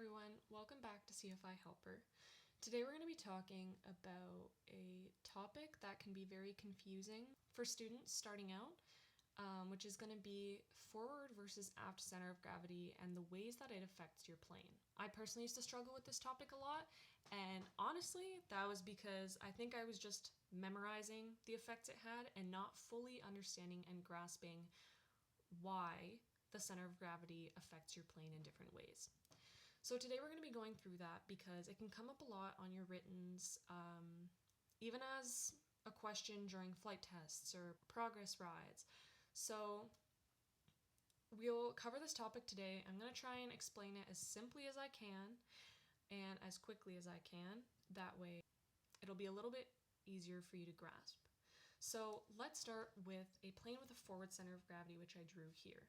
everyone, welcome back to CFI Helper. Today we're going to be talking about a topic that can be very confusing for students starting out, which is going to be forward versus aft center of gravity and the ways that it affects your plane. I personally used to struggle with this topic a lot, and honestly, that was because I think I was just memorizing the effects it had and not fully understanding and grasping why the center of gravity affects your plane in different ways. So today we're going to be going through that because it can come up a lot on your writtens, even as a question during flight tests or progress rides. So we'll cover this topic today. I'm going to try and explain it as simply as I can and as quickly as I can. That way it'll be a little bit easier for you to grasp. So let's start with a plane with a forward center of gravity, which I drew here.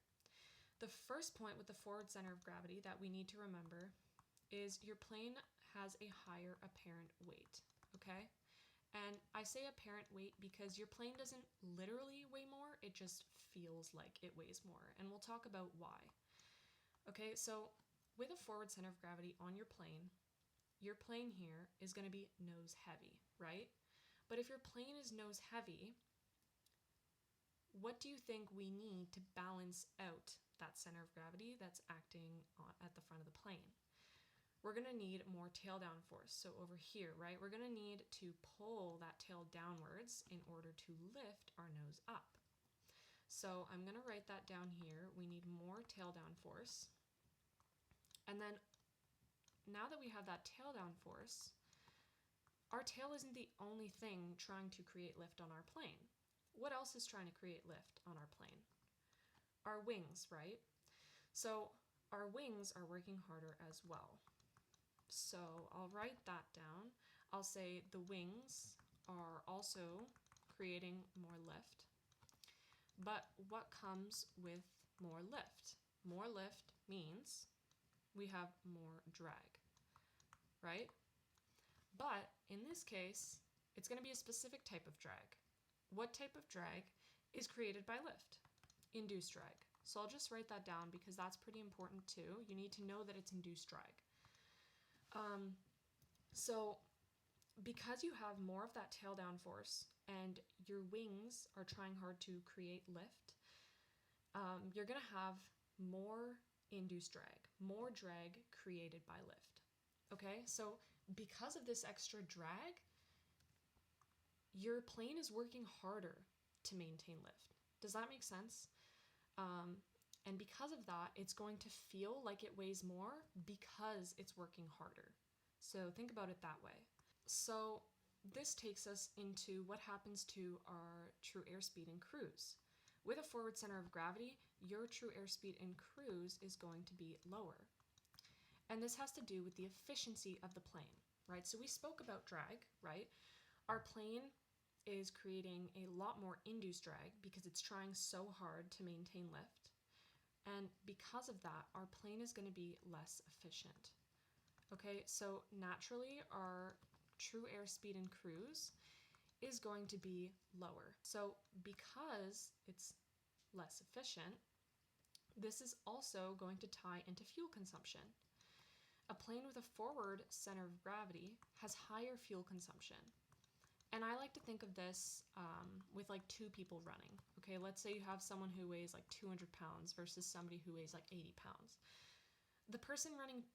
The first point with the forward center of gravity that we need to remember is your plane has a higher apparent weight, okay? And I say apparent weight because your plane doesn't literally weigh more, it just feels like it weighs more, and we'll talk about why. Okay, so with a forward center of gravity on your plane here is going to be nose heavy, right? But if your plane is nose heavy, what do you think we need to balance out that center of gravity that's acting at the front of the plane? We're going to need more tail down force. So over here, right, we're going to need to pull that tail downwards in order to lift our nose up. So I'm going to write that down here. We need more tail down force. And then now that we have that tail down force, our tail isn't the only thing trying to create lift on our plane. What else is trying to create lift on our plane? Our wings, right? So our wings are working harder as well. So I'll write that down. I'll say the wings are also creating more lift. But what comes with more lift? More lift means we have more drag, right? But in this case, it's going to be a specific type of drag. What type of drag is created by lift? Induced drag. So I'll just write that down because that's pretty important too. You need to know that it's induced drag. So because you have more of that tail down force and your wings are trying hard to create lift, you're going to have more induced drag, more drag created by lift. Okay, so because of this extra drag, your plane is working harder to maintain lift. Does that make sense? And because of that, it's going to feel like it weighs more because it's working harder. So think about it that way. So this takes us into what happens to our true airspeed in cruise. With a forward center of gravity, your true airspeed in cruise is going to be lower. And this has to do with the efficiency of the plane, right? So we spoke about drag, right? Our plane is creating a lot more induced drag because it's trying so hard to maintain lift. And because of that, our plane is going to be less efficient. Okay, so naturally our true airspeed in cruise is going to be lower. So because it's less efficient, this is also going to tie into fuel consumption. A plane with a forward center of gravity has higher fuel consumption. And I like to think of this with like two people running. Okay, let's say you have someone who weighs like 200 pounds versus somebody who weighs like 80 pounds. The person running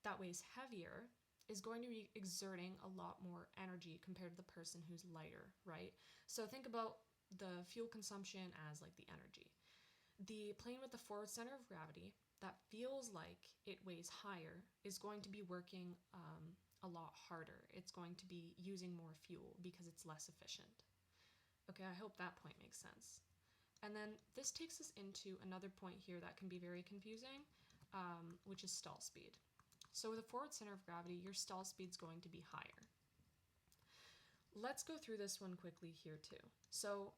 that weighs heavier is going to be exerting a lot more energy compared to the person who's lighter, right? So think about the fuel consumption as like the energy. The plane with the forward center of gravity that feels like it weighs higher is going to be working a lot harder. It's going to be using more fuel because it's less efficient. Okay, I hope that point makes sense. And then this takes us into another point here that can be very confusing, which is stall speed. So with a forward center of gravity, your stall speed is going to be higher. Let's go through this one quickly here too. So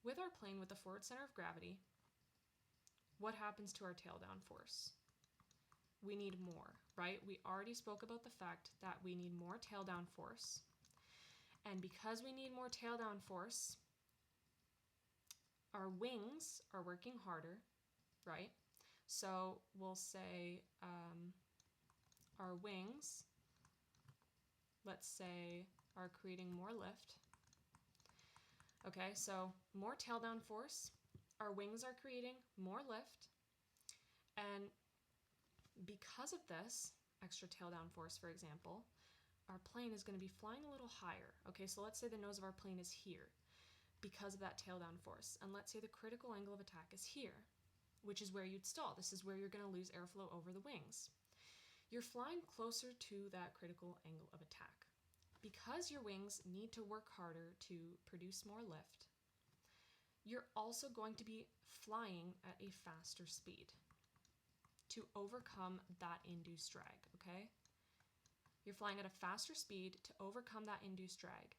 with our plane with the forward center of gravity, what happens to our tail down force? We need more, right? We already spoke about the fact that we need more tail down force. And because we need more tail down force, our wings are working harder, right? So we'll say our wings, let's say, are creating more lift. Okay, so more tail down force. Our wings are creating more lift. And because of this extra tail down force, for example, our plane is going to be flying a little higher. Okay, so let's say the nose of our plane is here because of that tail down force. And let's say the critical angle of attack is here, which is where you'd stall. This is where you're going to lose airflow over the wings. You're flying closer to that critical angle of attack. Because your wings need to work harder to produce more lift, you're also going to be flying at a faster speed to overcome that induced drag, okay? You're flying at a faster speed to overcome that induced drag.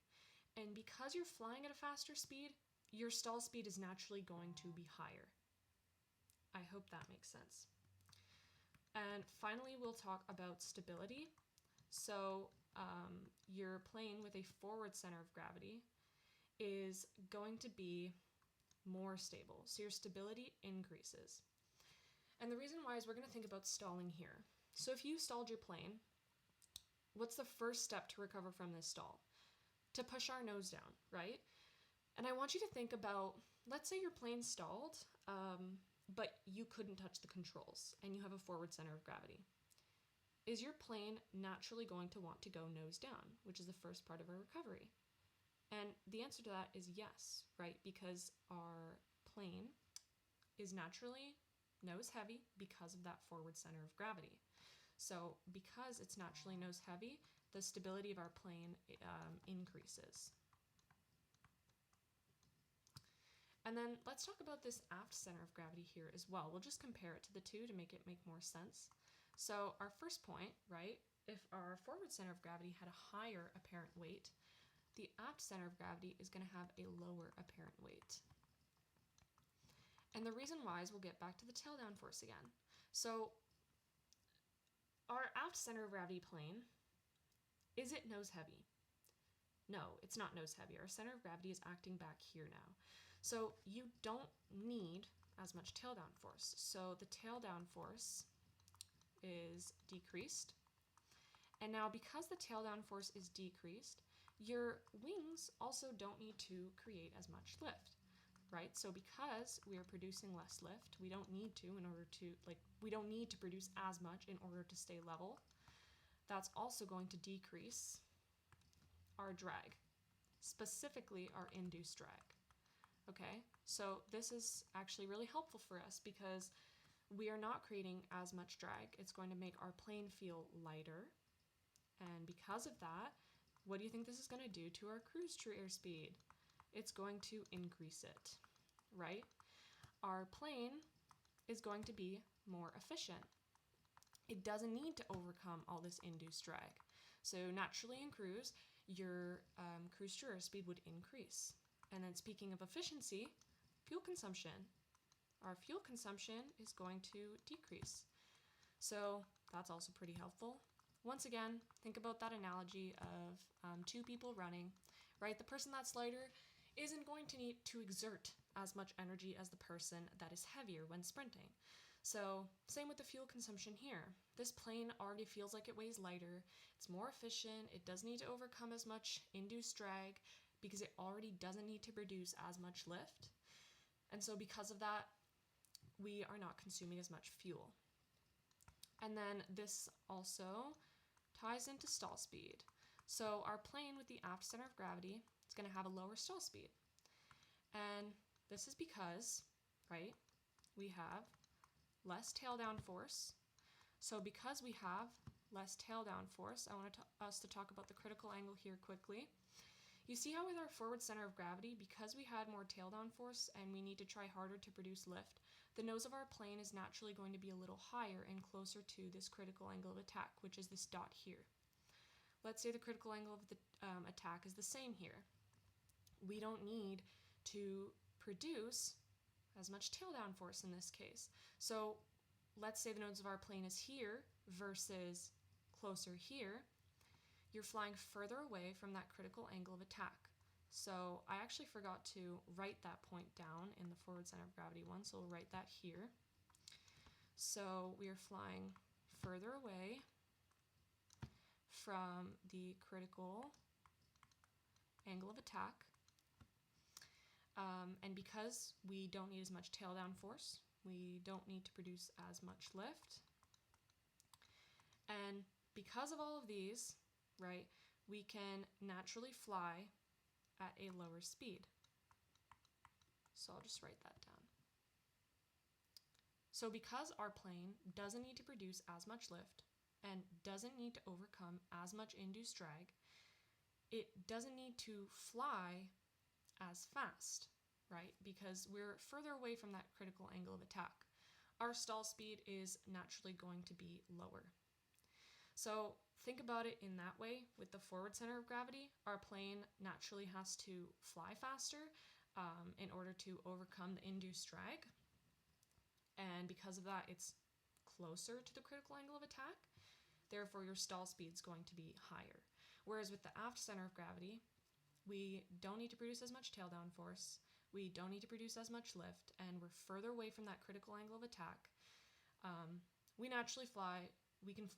And because you're flying at a faster speed, your stall speed is naturally going to be higher. I hope that makes sense. And finally, we'll talk about stability. So your plane with a forward center of gravity is going to be more stable. So your stability increases. And the reason why is we're going to think about stalling here. So if you stalled your plane, what's the first step to recover from this stall? To push our nose down, right? And I want you to think about, let's say your plane stalled, but you couldn't touch the controls and you have a forward center of gravity. Is your plane naturally going to want to go nose down, which is the first part of our recovery? And the answer to that is yes, right? Because our plane is naturally nose heavy because of that forward center of gravity. So because it's naturally nose heavy, the stability of our plane increases. And then let's talk about this aft center of gravity here as well. We'll just compare it to the two to make it make more sense. So our first point, right, if our forward center of gravity had a higher apparent weight, the aft center of gravity is going to have a lower apparent weight. And the reason why is we'll get back to the tail down force again. So our aft center of gravity plane, is it nose heavy? No, it's not nose heavy. Our center of gravity is acting back here now. So you don't need as much tail down force. So the tail down force is decreased. And now because the tail down force is decreased, your wings also don't need to create as much lift, right? So because we are producing less lift, we don't need to produce as much in order to stay level. That's also going to decrease our drag, specifically our induced drag. Okay, so this is actually really helpful for us because we are not creating as much drag. It's going to make our plane feel lighter. And because of that, what do you think this is going to do to our cruise true airspeed? It's going to increase it, right? Our plane is going to be more efficient. It doesn't need to overcome all this induced drag. So naturally in cruise, your cruise true airspeed would increase. And then speaking of efficiency, fuel consumption. Our fuel consumption is going to decrease. So that's also pretty helpful. Once again, think about that analogy of two people running, right? The person that's lighter isn't going to need to exert as much energy as the person that is heavier when sprinting. So same with the fuel consumption here. This plane already feels like it weighs lighter. It's more efficient. It doesn't need to overcome as much induced drag because it already doesn't need to produce as much lift. And so because of that, we are not consuming as much fuel. And then this also ties into stall speed. So our plane with the aft center of gravity is going to have a lower stall speed. And this is because, right, we have less tail down force. So because we have less tail down force, I want us to talk about the critical angle here quickly. You see how with our forward center of gravity, because we had more tail down force and we need to try harder to produce lift, the nose of our plane is naturally going to be a little higher and closer to this critical angle of attack, which is this dot here. Let's say the critical angle of the attack is the same here. We don't need to produce as much tail down force in this case. So let's say the nose of our plane is here versus closer here. You're flying further away from that critical angle of attack. So I actually forgot to write that point down in the forward center of gravity one, so we'll write that here. So we are flying further away from the critical angle of attack. And because we don't need as much tail down force, we don't need to produce as much lift. And because of all of these, right, we can naturally fly at a lower speed. So I'll just write that down. So because our plane doesn't need to produce as much lift and doesn't need to overcome as much induced drag, it doesn't need to fly as fast, right? Because we're further away from that critical angle of attack. Our stall speed is naturally going to be lower. So think about it in that way. With the forward center of gravity, our plane naturally has to fly faster in order to overcome the induced drag. And because of that, it's closer to the critical angle of attack. Therefore, your stall speed is going to be higher. Whereas with the aft center of gravity, we don't need to produce as much tail down force, we don't need to produce as much lift, and we're further away from that critical angle of attack. We naturally fly, we can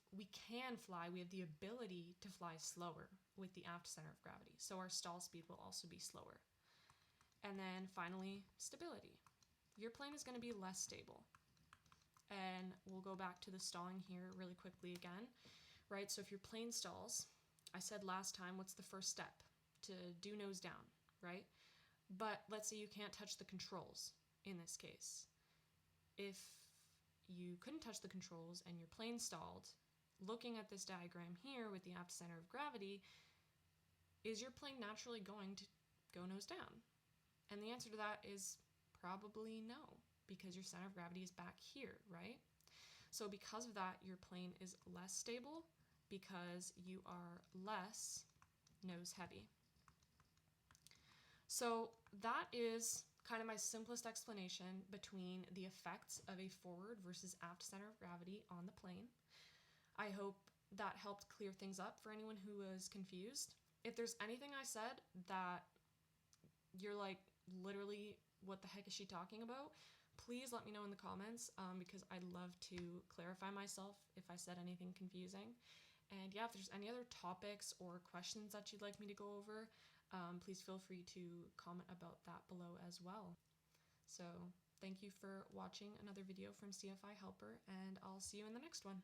fly, we have the ability to fly slower with the aft center of gravity, so our stall speed will also be slower. And then finally, stability. Your plane is going to be less stable. And we'll go back to the stalling here really quickly again, right? So if your plane stalls, I said last time, what's the first step? To do nose down, right? But let's say you can't touch the controls in this case. If you couldn't touch the controls and your plane stalled, looking at this diagram here with the aft center of gravity, is your plane naturally going to go nose down? And the answer to that is probably no, because your center of gravity is back here, right? So because of that, your plane is less stable because you are less nose heavy. So that is kind of my simplest explanation between the effects of a forward versus aft center of gravity on the plane. I hope that helped clear things up for anyone who was confused. If there's anything I said that you're like, literally, what the heck is she talking about? Please let me know in the comments because I'd love to clarify myself if I said anything confusing. And yeah, if there's any other topics or questions that you'd like me to go over, please feel free to comment about that below as well. So thank you for watching another video from CFI Helper, and I'll see you in the next one.